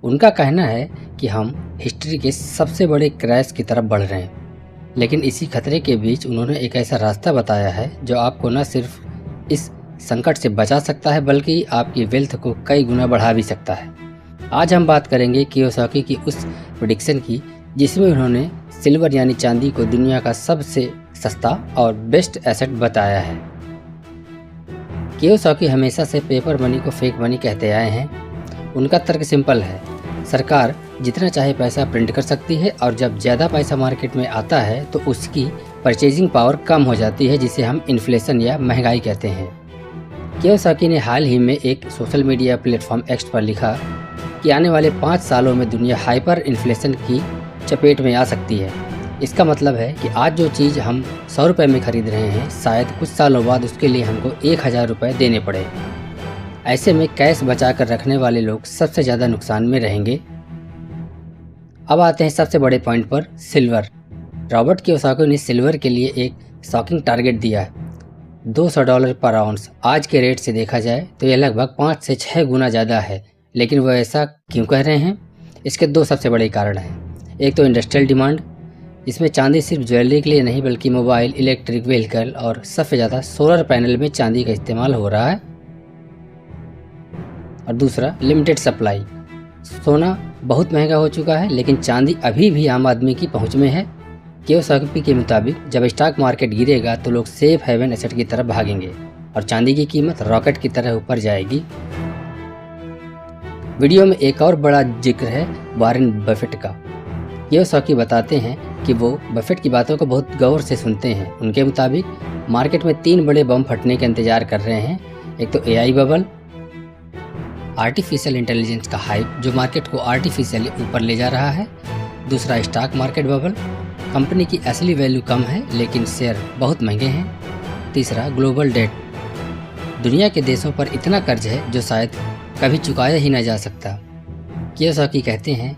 उनका कहना है कि हम हिस्ट्री के सबसे बड़े क्रैश की तरफ बढ़ रहे हैं, लेकिन इसी खतरे के बीच उन्होंने एक ऐसा रास्ता बताया है जो आपको न सिर्फ इस संकट से बचा सकता है बल्कि आपकी वेल्थ को कई गुना बढ़ा भी सकता है। आज हम बात करेंगे कियोसाकी की उस प्रेडिक्शन की जिसमें उन्होंने सिल्वर यानी चांदी को दुनिया का सबसे सस्ता और बेस्ट एसेट बताया है। कियोसाकी हमेशा से पेपर मनी को फेक मनी कहते आए हैं। उनका तर्क सिंपल है, सरकार जितना चाहे पैसा प्रिंट कर सकती है और जब ज़्यादा पैसा मार्केट में आता है तो उसकी परचेजिंग पावर कम हो जाती है, जिसे हम इन्फ्लेशन या महंगाई कहते हैं। कियोसाकी ने हाल ही में एक सोशल मीडिया प्लेटफॉर्म एक्स पर लिखा कि आने वाले 5 सालों में दुनिया हाइपर इन्फ्लेशन की चपेट में आ सकती है। इसका मतलब है कि आज जो चीज़ हम 100 रुपये में खरीद रहे हैं, शायद कुछ सालों बाद उसके लिए हमको 1000 रुपये देने पड़े। ऐसे में कैश बचा कर रखने वाले लोग सबसे ज़्यादा नुकसान में रहेंगे। अब आते हैं सबसे बड़े पॉइंट पर, सिल्वर। रॉबर्ट कियोसाकी ने सिल्वर के लिए एक शॉकिंग टारगेट दिया है, $200 पर आउंस। आज के रेट से देखा जाए तो यह लगभग 5 से 6 गुना ज़्यादा है, लेकिन वह ऐसा क्यों कह रहे हैं? इसके 2 सबसे बड़े कारण हैं। एक तो इंडस्ट्रियल डिमांड, इसमें चांदी सिर्फ ज्वेलरी के लिए नहीं बल्कि मोबाइल, इलेक्ट्रिक व्हीकल और सबसे ज़्यादा सोलर पैनल में चांदी का इस्तेमाल हो रहा है। और दूसरा लिमिटेड सप्लाई, सोना बहुत महंगा हो चुका है लेकिन चांदी अभी भी आम आदमी की पहुंच में है। कियोसाकी के मुताबिक जब स्टॉक मार्केट गिरेगा तो लोग सेफ हेवन एसेट की तरफ भागेंगे और चांदी की कीमत रॉकेट की तरह ऊपर जाएगी। वीडियो में एक और बड़ा जिक्र है वॉरेन बफेट का। कियोसाकी बताते हैं कि वो बफेट की बातों को बहुत गौर से सुनते हैं। उनके मुताबिक मार्केट में 3 बड़े बम फटने का इंतजार कर रहे हैं। एक तो एआई बबल, आर्टिफिशियल इंटेलिजेंस का हाइप जो मार्केट को आर्टिफिशियली ऊपर ले जा रहा है। दूसरा स्टॉक मार्केट बबल, कंपनी की असली वैल्यू कम है लेकिन शेयर बहुत महंगे हैं। तीसरा ग्लोबल डेट, दुनिया के देशों पर इतना कर्ज है जो शायद कभी चुकाया ही ना जा सकता। कियोसाकी कहते हैं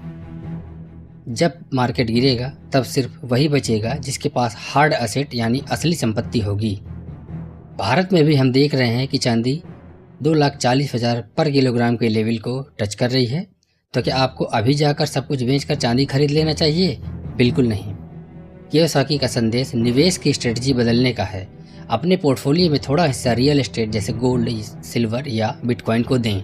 जब मार्केट गिरेगा तब सिर्फ वही बचेगा जिसके पास हार्ड एसेट यानी असली संपत्ति होगी। भारत में भी हम देख रहे हैं कि चांदी 2,40,000 पर किलोग्राम के लेवल को टच कर रही है। तो क्या आपको अभी जाकर सब कुछ बेचकर चांदी खरीद लेना चाहिए? बिल्कुल नहीं। कियोसाकी का संदेश निवेश की स्ट्रेटजी बदलने का है। अपने पोर्टफोलियो में थोड़ा हिस्सा रियल एस्टेट जैसे गोल्ड, सिल्वर या बिटकॉइन को दें।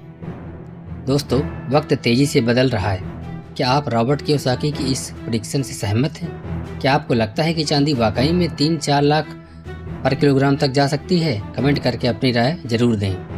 दोस्तों, वक्त तेजी से बदल रहा है। क्या आप रॉबर्ट कियोसाकी की इस प्रेडिक्शन से सहमत हैं? क्या आपको लगता है कि चांदी वाकई में 3-4 लाख पर किलोग्राम तक जा सकती है? कमेंट करके अपनी राय जरूर दें।